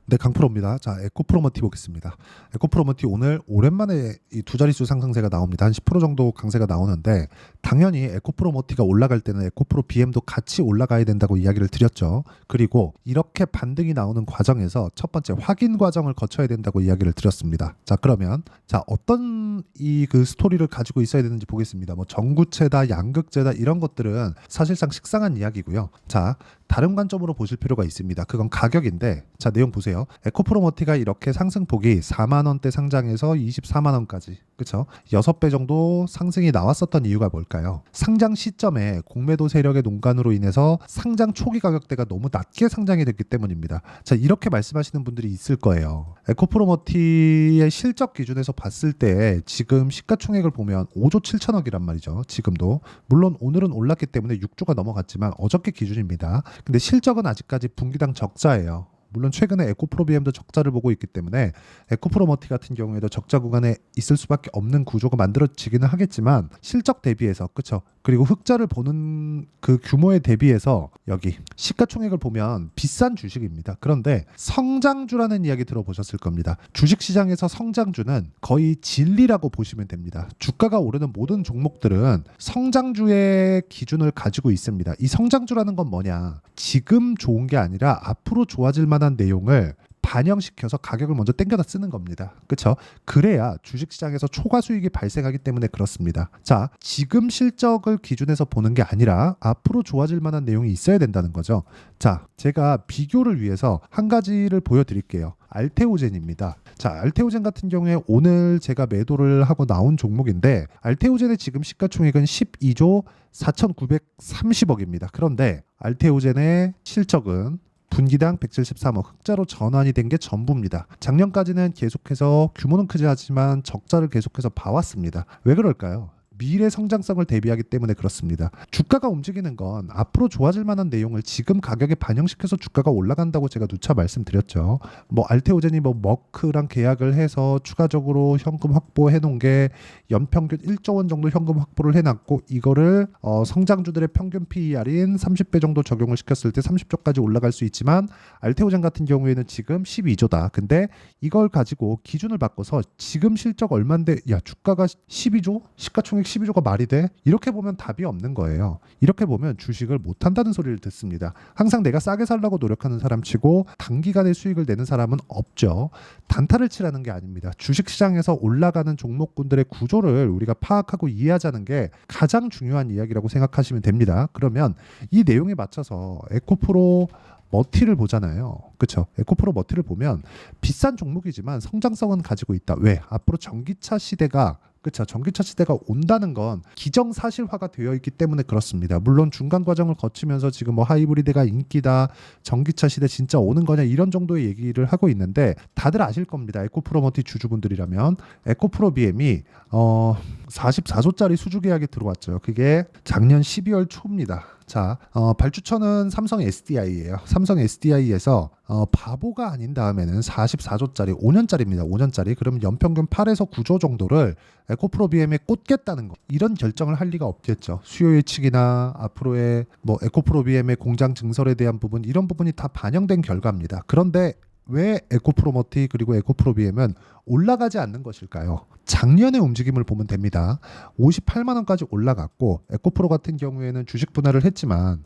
네, 강프로입니다. 자, 에코프로머티 보겠습니다. 에코프로머티 오늘 오랜만에 이 두 자릿수 상승세가 나옵니다. 한 10% 정도 강세가 나오는데 당연히 에코프로머티가 올라갈 때는 에코프로 BM도 같이 올라가야 된다고 이야기를 드렸죠. 그리고 이렇게 반등이 나오는 과정에서 첫 번째 확인 과정을 거쳐야 된다고 이야기를 드렸습니다. 자, 그러면 어떤 이 그 스토리를 가지고 있어야 되는지 보겠습니다. 뭐 정구체다, 양극재다 이런 것들은 사실상 식상한 이야기고요. 자, 다른 관점으로 보실 필요가 있습니다. 그건 가격인데, 자, 내용 보세요. 에코프로머티가 이렇게 상승폭이 4만 원대 상장해서 24만 원까지, 그렇죠? 6배 정도 상승이 나왔었던 이유가 뭘까요? 상장 시점에 공매도 세력의 농간으로 인해서 상장 초기 가격대가 너무 낮게 상장이 됐기 때문입니다. 자, 이렇게 말씀하시는 분들이 있을 거예요. 에코프로머티의 실적 기준에서 봤을 때 지금 시가총액을 보면 5조 7천억이란 말이죠. 지금도. 물론 오늘은 올랐기 때문에 6조가 넘어갔지만 어저께 기준입니다. 근데 실적은 아직까지 분기당 적자예요. 물론 최근에 에코프로비엠도 적자를 보고 있기 때문에 에코프로머티 같은 경우에도 적자 구간에 있을 수밖에 없는 구조가 만들어지기는 하겠지만 실적 대비해서, 그렇죠? 그리고 흑자를 보는 그 규모에 대비해서 여기 시가총액을 보면 비싼 주식입니다. 그런데 성장주라는 이야기 들어보셨을 겁니다. 주식시장에서 성장주는 거의 진리라고 보시면 됩니다. 주가가 오르는 모든 종목들은 성장주의 기준을 가지고 있습니다. 이 성장주라는 건 뭐냐? 지금 좋은 게 아니라 앞으로 좋아질 만한 내용을 반영시켜서 가격을 먼저 땡겨다 쓰는 겁니다. 그렇죠? 그래야 주식시장에서 초과 수익이 발생하기 때문에 그렇습니다. 자, 지금 실적을 기준해서 보는 게 아니라 앞으로 좋아질 만한 내용이 있어야 된다는 거죠. 자, 제가 비교를 위해서 한 가지를 보여드릴게요. 알테오젠입니다. 자, 알테오젠 같은 경우에 오늘 제가 매도를 하고 나온 종목인데 알테오젠의 지금 시가총액은 12조 4,930억입니다. 그런데 알테오젠의 실적은 분기당 173억 흑자로 전환이 된 게 전부입니다. 작년까지는 계속해서 규모는 크지 않지만 적자를 계속해서 봐왔습니다. 왜 그럴까요? 미래 성장성을 대비하기 때문에 그렇습니다. 주가가 움직이는 건 앞으로 좋아질 만한 내용을 지금 가격에 반영시켜서 주가가 올라간다고 제가 누차 말씀드렸죠. 뭐 알테오젠이 뭐 머크랑 계약을 해서 추가적으로 현금 확보해 놓은 게 연평균 1조 원 정도 현금 확보를 해놨고 이거를 성장주들의 평균 PER인 30배 정도 적용을 시켰을 때 30조까지 올라갈 수 있지만 알테오젠 같은 경우에는 지금 12조다. 근데 이걸 가지고 기준을 바꿔서 지금 실적 얼만데 야 주가가 12조? 시가총액 12조가 말이 돼? 이렇게 보면 답이 없는 거예요. 이렇게 보면 주식을 못한다는 소리를 듣습니다. 항상 내가 싸게 살라고 노력하는 사람 치고 단기간에 수익을 내는 사람은 없죠. 단타를 치라는 게 아닙니다. 주식시장에서 올라가는 종목군들의 구조를 우리가 파악하고 이해하자는 게 가장 중요한 이야기라고 생각하시면 됩니다. 그러면 이 내용에 맞춰서 에코프로 머티를 보잖아요. 그렇죠? 에코프로 머티를 보면 비싼 종목이지만 성장성은 가지고 있다. 왜? 앞으로 전기차 시대가 그렇죠. 전기차 시대가 온다는 건 기정사실화가 되어 있기 때문에 그렇습니다. 물론 중간 과정을 거치면서 지금 뭐 하이브리드가 인기다, 전기차 시대 진짜 오는 거냐 이런 정도의 얘기를 하고 있는데 다들 아실 겁니다. 에코프로머티 주주분들이라면 에코프로 BM이 44조짜리 수주 계약이 들어왔죠. 그게 작년 12월 초입니다. 자, 발주처는 삼성 SDI예요. 삼성 SDI에서 바보가 아닌 다음에는 44조짜리 5년짜리입니다. 5년짜리. 그럼 연평균 8에서 9조 정도를 에코프로 BM에 꽂겠다는 거. 이런 결정을 할 리가 없겠죠. 수요 예측이나 앞으로의 뭐 에코프로 BM의 공장 증설에 대한 부분 이런 부분이 다 반영된 결과입니다. 그런데 왜 에코프로머티 그리고 에코프로비엠은 올라가지 않는 것일까요? 작년의 움직임을 보면 됩니다. 58만 원까지 올라갔고 에코프로 같은 경우에는 주식 분할을 했지만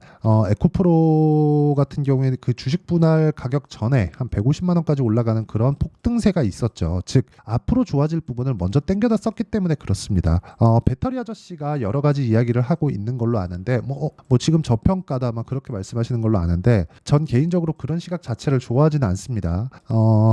에코프로 같은 경우에는 그 주식 분할 가격 전에 한 150만 원까지 올라가는 그런 폭등세가 있었죠. 즉 앞으로 좋아질 부분을 먼저 땡겨다 썼기 때문에 그렇습니다. 배터리 아저씨가 여러 가지 이야기를 하고 있는 걸로 아는데 뭐 지금 저평가다 막 그렇게 말씀하시는 걸로 아는데 전 개인적으로 그런 시각 자체를 좋아하지는 않습니다.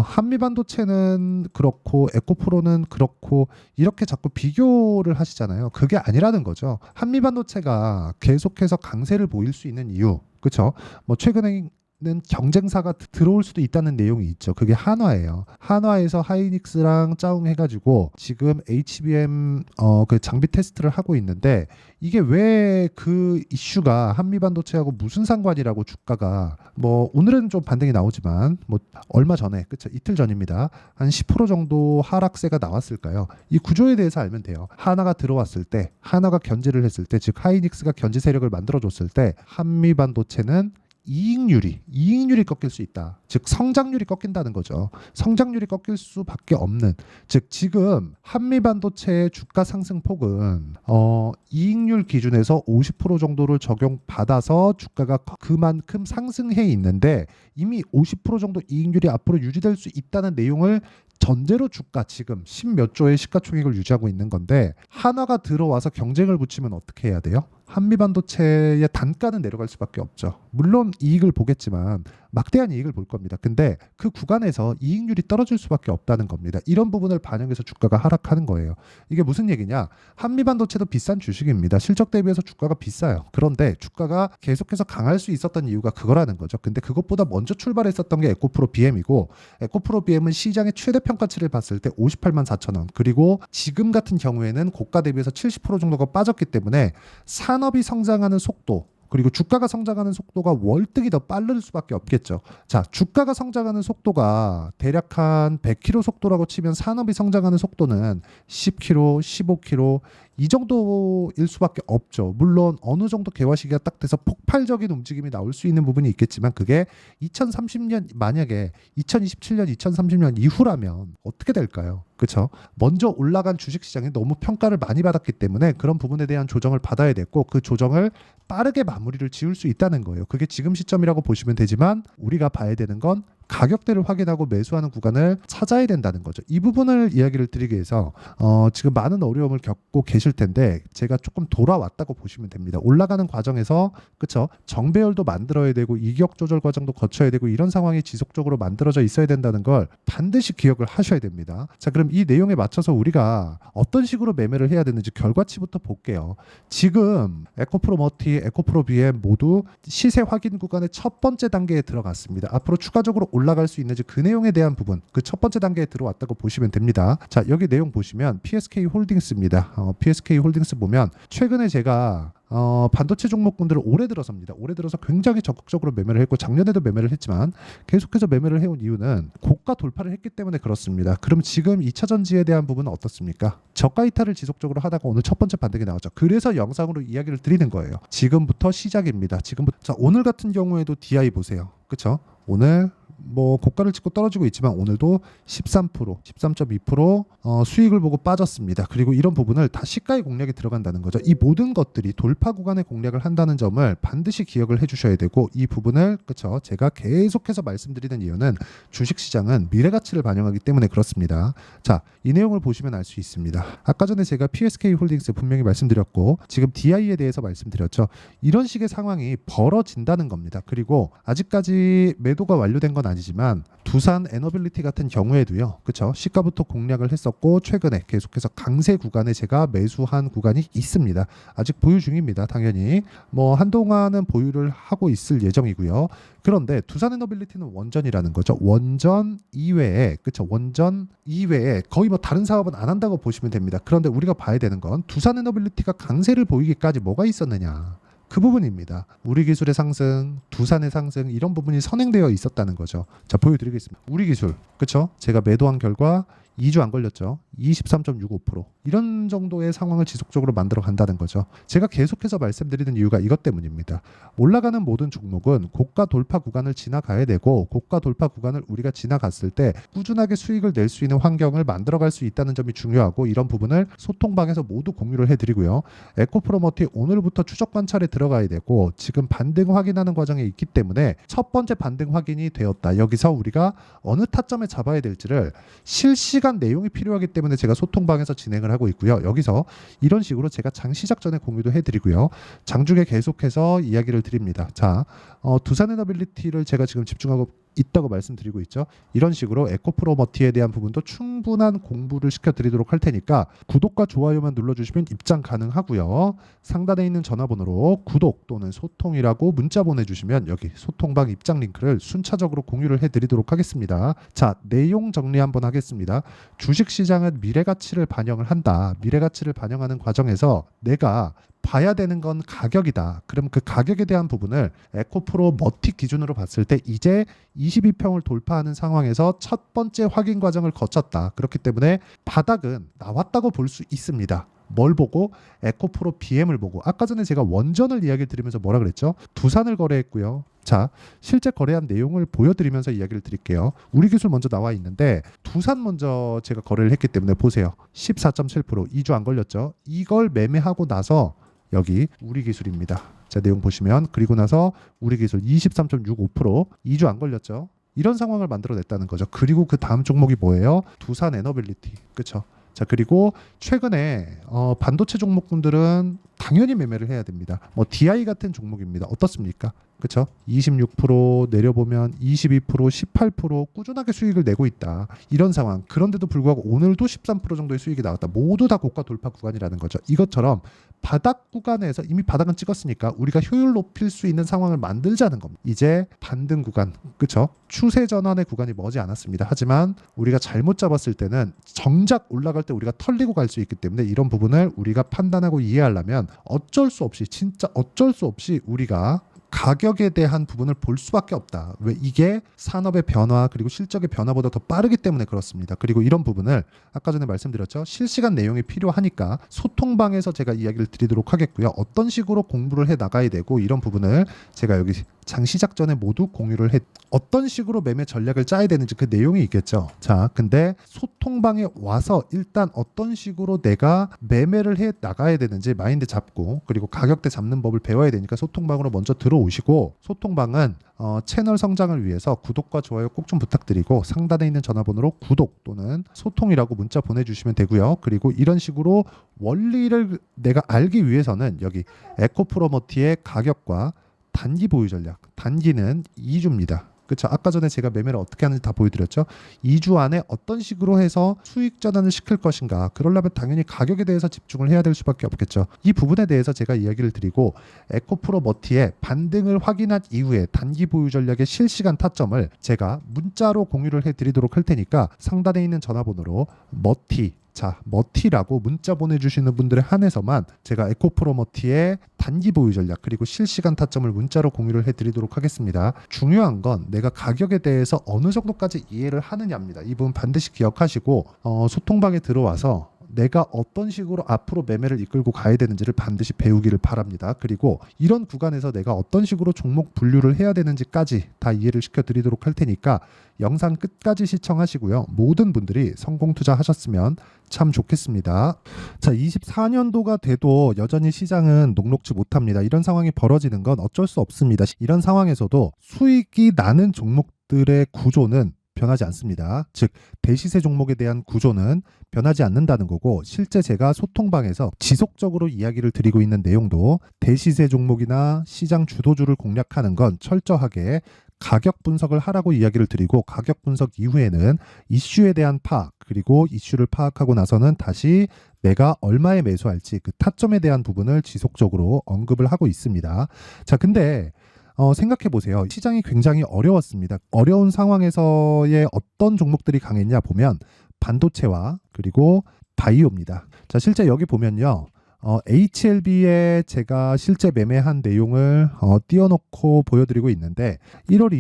한미반도체는 그렇고 에코프로는 그렇고 이렇게 자꾸 비교를 하시잖아요. 그게 아니라는 거죠. 한미반도체가 계속해서 강세를 보일 수 있는 이유, 그렇죠? 뭐 최근에 는 경쟁사가 들어올 수도 있다는 내용이 있죠. 그게 한화예요. 한화에서 하이닉스랑 짜웅 해가지고 지금 HBM 그 장비 테스트를 하고 있는데 이게 왜 그 이슈가 한미반도체하고 무슨 상관이라고 주가가 뭐 오늘은 좀 반등이 나오지만 뭐 얼마 전에 그쵸 이틀 전입니다. 한 10% 정도 하락세가 나왔을까요? 이 구조에 대해서 알면 돼요. 하나가 들어왔을 때 하나가 견제를 했을 때 즉 하이닉스가 견제 세력을 만들어줬을 때 한미반도체는 이익률이 꺾일 수 있다. 즉 성장률이 꺾인다는 거죠. 성장률이 꺾일 수밖에 없는, 즉 지금 한미반도체의 주가 상승폭은 이익률 기준에서 50% 정도를 적용받아서 주가가 그만큼 상승해 있는데, 이미 50% 정도 이익률이 앞으로 유지될 수 있다는 내용을 전제로 주가 지금 10몇 조의 시가총액을 유지하고 있는 건데, 한화가 들어와서 경쟁을 붙이면 어떻게 해야 돼요? 한미반도체의 단가는 내려갈 수밖에 없죠. 물론 이익을 보겠지만 막대한 이익을 볼 겁니다. 근데 그 구간에서 이익률이 떨어질 수밖에 없다는 겁니다. 이런 부분을 반영해서 주가가 하락하는 거예요. 이게 무슨 얘기냐? 한미반도체도 비싼 주식입니다. 실적 대비해서 주가가 비싸요. 그런데 주가가 계속해서 강할 수 있었던 이유가 그거라는 거죠. 근데 그것보다 먼저 출발했었던 게 에코프로 BM이고, 에코프로 BM은 시장의 최대 평가치를 봤을 때 58만 4천 원, 그리고 지금 같은 경우에는 고가 대비해서 70% 정도가 빠졌기 때문에 산업이 성장하는 속도, 그리고 주가가 성장하는 속도가 월등히 더 빠를 수밖에 없겠죠. 자, 주가가 성장하는 속도가 대략 한 100km 속도라고 치면 산업이 성장하는 속도는 10km, 15km 이 정도일 수밖에 없죠. 물론 어느 정도 개화 시기가 딱 돼서 폭발적인 움직임이 나올 수 있는 부분이 있겠지만, 그게 2030년, 만약에 2027년, 2030년 이후라면 어떻게 될까요? 그렇죠? 먼저 올라간 주식시장이 너무 평가를 많이 받았기 때문에 그런 부분에 대한 조정을 받아야 됐고, 그 조정을 빠르게 마무리를 지을 수 있다는 거예요. 그게 지금 시점이라고 보시면 되지만, 우리가 봐야 되는 건 가격대를 확인하고 매수하는 구간을 찾아야 된다는 거죠. 이 부분을 이야기를 드리기 위해서 지금 많은 어려움을 겪고 계실 텐데, 제가 조금 돌아왔다고 보시면 됩니다. 올라가는 과정에서, 그렇죠, 정배열도 만들어야 되고 이격 조절 과정도 거쳐야 되고, 이런 상황이 지속적으로 만들어져 있어야 된다는 걸 반드시 기억을 하셔야 됩니다. 자, 그럼 이 내용에 맞춰서 우리가 어떤 식으로 매매를 해야 되는지 결과치부터 볼게요. 지금 에코프로 머티, 에코프로 BM 모두 시세 확인 구간의 첫 번째 단계에 들어갔습니다. 앞으로 추가적으로 올라갈 수 있는지 그 내용에 대한 부분, 그 첫 번째 단계에 들어왔다고 보시면 됩니다. 자, 여기 내용 보시면 PSK 홀딩스입니다. PSK 홀딩스 보면 최근에 제가 반도체 종목군들을 올해 들어서입니다. 올해 들어서 굉장히 적극적으로 매매를 했고, 작년에도 매매를 했지만 계속해서 매매를 해온 이유는 고가 돌파를 했기 때문에 그렇습니다. 그럼 지금 2차 전지에 대한 부분은 어떻습니까? 저가 이탈을 지속적으로 하다가 오늘 첫 번째 반등이 나왔죠. 그래서 영상으로 이야기를 드리는 거예요. 지금부터 시작입니다. 지금부터. 자, 오늘 같은 경우에도 DI 보세요. 그렇죠? 오늘 뭐 고가를 찍고 떨어지고 있지만 오늘도 13%, 13.2% 수익을 보고 빠졌습니다. 그리고 이런 부분을 다 시가의 공략이 들어간다는 거죠. 이 모든 것들이 돌파 구간의 공략을 한다는 점을 반드시 기억을 해주셔야 되고, 이 부분을, 그렇죠, 제가 계속해서 말씀드리는 이유는 주식시장은 미래가치를 반영하기 때문에 그렇습니다. 자, 이 내용을 보시면 알 수 있습니다. 아까 전에 제가 PSK 홀딩스 분명히 말씀드렸고, 지금 DI에 대해서 말씀드렸죠. 이런 식의 상황이 벌어진다는 겁니다. 그리고 아직까지 매도가 완료된 건 아니지만 두산 에너빌리티 같은 경우에도요, 그렇죠, 시가부터 공략을 했었고 최근에 계속해서 강세 구간에 제가 매수한 구간이 있습니다. 아직 보유 중입니다. 당연히 뭐 한동안은 보유를 하고 있을 예정이고요. 그런데 두산 에너빌리티는 원전이라는 거죠. 원전 이외에, 그렇죠, 원전 이외에 거의 뭐 다른 사업은 안 한다고 보시면 됩니다. 그런데 우리가 봐야 되는 건 두산 에너빌리티가 강세를 보이기까지 뭐가 있었느냐, 그 부분입니다. 우리 기술의 상승, 두산의 상승, 이런 부분이 선행되어 있었다는 거죠. 자, 보여드리겠습니다. 우리 기술, 그렇죠? 제가 매도한 결과 2주 안 걸렸죠. 23.65%. 이런 정도의 상황을 지속적으로 만들어 간다는 거죠. 제가 계속해서 말씀드리는 이유가 이것 때문입니다. 올라가는 모든 종목은 고가 돌파 구간을 지나가야 되고, 고가 돌파 구간을 우리가 지나갔을 때 꾸준하게 수익을 낼 수 있는 환경을 만들어갈 수 있다는 점이 중요하고, 이런 부분을 소통방에서 모두 공유를 해드리고요. 에코프로머티 오늘부터 추적 관찰에 들어가야 되고, 지금 반등 확인하는 과정에 있기 때문에 첫 번째 반등 확인이 되었다. 여기서 우리가 어느 타점에 잡아야 될지를 실시간 내용이 필요하기 때문에 제가 소통방에서 진행을 하고 있고요. 여기서 이런 식으로 제가 장 시작 전에 공유도 해드리고요. 장중에 계속해서 이야기를 드립니다. 자, 두산에너빌리티를 제가 지금 집중하고 있다고 말씀드리고 있죠. 이런 식으로 에코프로머티에 대한 부분도 충분한 공부를 시켜드리도록 할 테니까 구독과 좋아요만 눌러주시면 입장 가능하고요. 상단에 있는 전화번호로 구독 또는 소통이라고 문자 보내주시면 여기 소통방 입장 링크를 순차적으로 공유를 해드리도록 하겠습니다. 자, 내용 정리 한번 하겠습니다. 주식시장은 미래가치를 반영을 한다. 미래가치를 반영하는 과정에서 내가 봐야 되는 건 가격이다. 그럼 그 가격에 대한 부분을 에코프로 머티 기준으로 봤을 때 이제 22평을 돌파하는 상황에서 첫 번째 확인 과정을 거쳤다. 그렇기 때문에 바닥은 나왔다고 볼 수 있습니다. 뭘 보고? 에코프로 BM을 보고. 아까 전에 제가 원전을 이야기를 드리면서 뭐라 그랬죠? 두산을 거래했고요. 자, 실제 거래한 내용을 보여드리면서 이야기를 드릴게요. 우리 기술 먼저 나와 있는데 두산 먼저 제가 거래를 했기 때문에 보세요. 14.7% 2주 안 걸렸죠? 이걸 매매하고 나서 여기 우리 기술입니다. 자, 내용 보시면 그리고 나서 우리 기술 23.65% 2주 안 걸렸죠? 이런 상황을 만들어냈다는 거죠. 그리고 그 다음 종목이 뭐예요? 두산 에너빌리티. 그렇죠? 자, 그리고 최근에 반도체 종목군들은 당연히 매매를 해야 됩니다. 뭐 DI 같은 종목입니다. 어떻습니까? 그렇죠? 26% 내려보면 22%, 18% 꾸준하게 수익을 내고 있다. 이런 상황. 그런데도 불구하고 오늘도 13% 정도의 수익이 나왔다. 모두 다 고가 돌파 구간이라는 거죠. 이것처럼 바닥 구간에서 이미 바닥은 찍었으니까 우리가 효율 높일 수 있는 상황을 만들자는 겁니다. 이제 반등 구간, 그렇죠? 추세 전환의 구간이 머지 않았습니다. 하지만 우리가 잘못 잡았을 때는 정작 올라갈 때 우리가 털리고 갈 수 있기 때문에 이런 부분을 우리가 판단하고 이해하려면 어쩔 수 없이, 진짜 어쩔 수 없이 우리가 가격에 대한 부분을 볼 수밖에 없다. 왜? 이게 산업의 변화 그리고 실적의 변화보다 더 빠르기 때문에 그렇습니다. 그리고 이런 부분을 아까 전에 말씀드렸죠. 실시간 내용이 필요하니까 소통방에서 제가 이야기를 드리도록 하겠고요. 어떤 식으로 공부를 해 나가야 되고 이런 부분을 제가 여기 장 시작 전에 모두 공유를 해 어떤 식으로 매매 전략을 짜야 되는지 그 내용이 있겠죠. 자, 근데 소통방에 와서 일단 어떤 식으로 내가 매매를 해 나가야 되는지 마인드 잡고 그리고 가격대 잡는 법을 배워야 되니까 소통방으로 먼저 들어오시고 소통방은 채널 성장을 위해서 구독과 좋아요 꼭 좀 부탁드리고 상단에 있는 전화번호로 구독 또는 소통이라고 문자 보내주시면 되고요. 그리고 이런 식으로 원리를 내가 알기 위해서는 여기 에코프로머티의 가격과 단기 보유 전략, 단기는 2주입니다. 그렇죠. 아까 전에 제가 매매를 어떻게 하는지 다 보여드렸죠. 2주 안에 어떤 식으로 해서 수익 전환을 시킬 것인가. 그러려면 당연히 가격에 대해서 집중을 해야 될 수밖에 없겠죠. 이 부분에 대해서 제가 이야기를 드리고 에코프로 머티의 반등을 확인한 이후에 단기 보유 전략의 실시간 타점을 제가 문자로 공유를 해드리도록 할 테니까 상단에 있는 전화번호로 머티라고 문자 보내주시는 분들에 한해서만 제가 에코프로 머티의 단기 보유 전략 그리고 실시간 타점을 문자로 공유를 해드리도록 하겠습니다. 중요한 건 내가 가격에 대해서 어느 정도까지 이해를 하느냐입니다. 이 부분 반드시 기억하시고 소통방에 들어와서 내가 어떤 식으로 앞으로 매매를 이끌고 가야 되는지를 반드시 배우기를 바랍니다. 그리고 이런 구간에서 내가 어떤 식으로 종목 분류를 해야 되는지까지 다 이해를 시켜드리도록 할 테니까 영상 끝까지 시청하시고요. 모든 분들이 성공 투자하셨으면 참 좋겠습니다. 자, 24년도가 돼도 여전히 시장은 녹록지 못합니다. 이런 상황이 벌어지는 건 어쩔 수 없습니다. 이런 상황에서도 수익이 나는 종목들의 구조는 변하지 않습니다. 즉 대시세 종목에 대한 구조는 변하지 않는다는 거고 실제 제가 소통방에서 지속적으로 이야기를 드리고 있는 내용도 대시세 종목이나 시장 주도주를 공략하는 건 철저하게 가격 분석을 하라고 이야기를 드리고 가격 분석 이후에는 이슈에 대한 파악 그리고 이슈를 파악하고 나서는 다시 내가 얼마에 매수할지 그 타점에 대한 부분을 지속적으로 언급을 하고 있습니다. 자, 근데 생각해 보세요. 시장이 굉장히 어려웠습니다. 어려운 상황에서의 어떤 종목들이 강했냐 보면 반도체와 그리고 바이오입니다. 자, 실제 여기 보면요. HLB에 제가 실제 매매한 내용을 띄워놓고 보여드리고 있는데 1월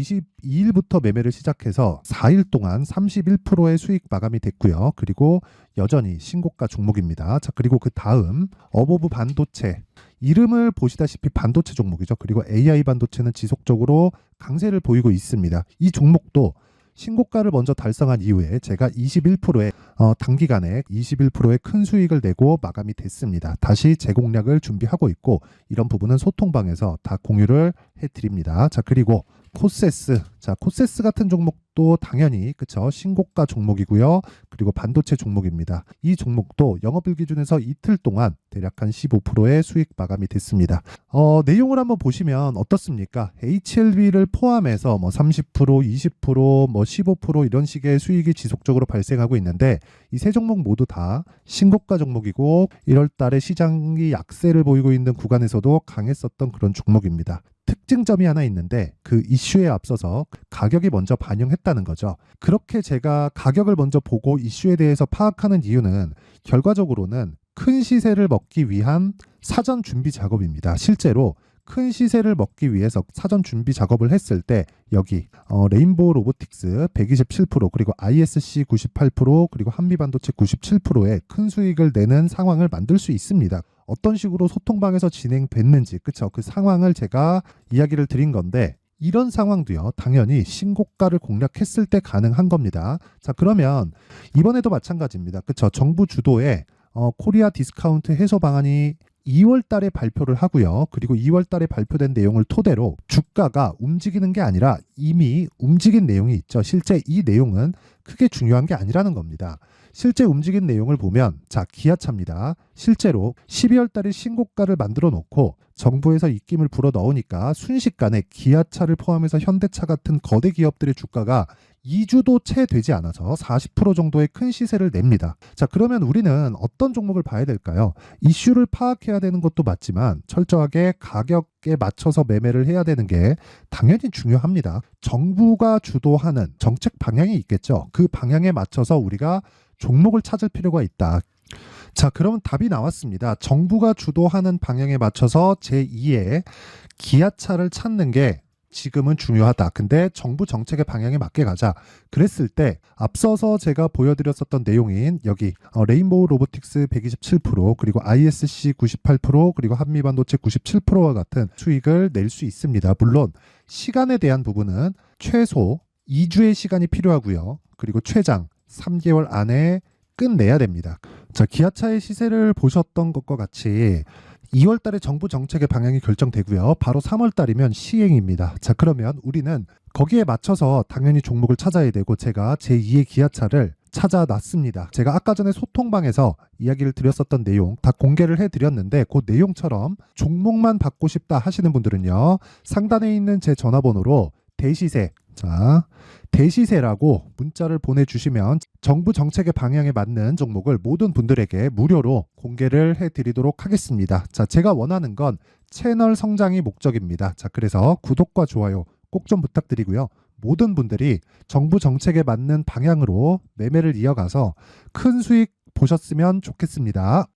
22일부터 매매를 시작해서 4일 동안 31%의 수익 마감이 됐고요. 그리고 여전히 신고가 종목입니다. 자, 그리고 그 다음 어보브 반도체 이름을 보시다시피 반도체 종목이죠. 그리고 AI 반도체는 지속적으로 강세를 보이고 있습니다. 이 종목도 신고가를 먼저 달성한 이후에 제가 21%의 단기간에 21%의 큰 수익을 내고 마감이 됐습니다. 다시 재공략을 준비하고 있고 이런 부분은 소통방에서 다 공유를 해드립니다. 자, 그리고 코세스. 자, 코세스 같은 종목도 당연히 그쵸 신고가 종목이고요. 그리고 반도체 종목입니다. 이 종목도 영업일 기준에서 이틀 동안 대략 한 15%의 수익 마감이 됐습니다. 내용을 한번 보시면 어떻습니까? HLB를 포함해서 뭐 30%, 20%, 뭐 15% 이런 식의 수익이 지속적으로 발생하고 있는데 이 세 종목 모두 다 신고가 종목이고 1월 달에 시장이 약세를 보이고 있는 구간에서도 강했었던 그런 종목입니다. 특징점이 하나 있는데 그 이슈에 앞서서 가격이 먼저 반영했다는 거죠. 그렇게 제가 가격을 먼저 보고 이슈에 대해서 파악하는 이유는 결과적으로는 큰 시세를 먹기 위한 사전 준비 작업입니다. 실제로 큰 시세를 먹기 위해서 사전 준비 작업을 했을 때 여기 레인보우 로보틱스 127% 그리고 ISC 98% 그리고 한미반도체 97%의 큰 수익을 내는 상황을 만들 수 있습니다. 어떤 식으로 소통방에서 진행됐는지 그쵸? 그 상황을 제가 이야기를 드린 건데 이런 상황도요 당연히 신고가를 공략했을 때 가능한 겁니다. 자 그러면 이번에도 마찬가지입니다. 그쵸? 정부 주도의 코리아 디스카운트 해소 방안이 2월 달에 발표를 하고요. 그리고 2월 달에 발표된 내용을 토대로 주가가 움직이는 게 아니라 이미 움직인 내용이 있죠. 실제 이 내용은 크게 중요한 게 아니라는 겁니다. 실제 움직인 내용을 보면 자 기아차입니다. 실제로 12월 달에 신고가를 만들어 놓고 정부에서 입김을 불어 넣으니까 순식간에 기아차를 포함해서 현대차 같은 거대 기업들의 주가가 2주도 채 되지 않아서 40% 정도의 큰 시세를 냅니다. 자, 그러면 우리는 어떤 종목을 봐야 될까요? 이슈를 파악해야 되는 것도 맞지만 철저하게 가격에 맞춰서 매매를 해야 되는 게 당연히 중요합니다. 정부가 주도하는 정책 방향이 있겠죠. 그 방향에 맞춰서 우리가 종목을 찾을 필요가 있다. 자, 그러면 답이 나왔습니다. 정부가 주도하는 방향에 맞춰서 제2의 기아차를 찾는 게 지금은 중요하다. 근데 정부 정책의 방향에 맞게 가자. 그랬을 때 앞서서 제가 보여드렸었던 내용인 여기 레인보우 로보틱스 127% 그리고 ISC 98% 그리고 한미반도체 97%와 같은 수익을 낼 수 있습니다. 물론 시간에 대한 부분은 최소 2주의 시간이 필요하고요. 그리고 최장 3개월 안에 끝내야 됩니다. 자, 기아차의 시세를 보셨던 것과 같이 2월 달에 정부 정책의 방향이 결정되고요. 바로 3월 달이면 시행입니다. 자, 그러면 우리는 거기에 맞춰서 당연히 종목을 찾아야 되고 제가 제2의 기아차를 찾아놨습니다. 제가 아까 전에 소통방에서 이야기를 드렸었던 내용 다 공개를 해드렸는데 그 내용처럼 종목만 받고 싶다 하시는 분들은요. 상단에 있는 제 전화번호로 대시세 자 대시세라고 문자를 보내주시면 정부 정책의 방향에 맞는 종목을 모든 분들에게 무료로 공개를 해드리도록 하겠습니다. 자, 제가 원하는 건 채널 성장이 목적입니다. 자, 그래서 구독과 좋아요 꼭 좀 부탁드리고요. 모든 분들이 정부 정책에 맞는 방향으로 매매를 이어가서 큰 수익 보셨으면 좋겠습니다.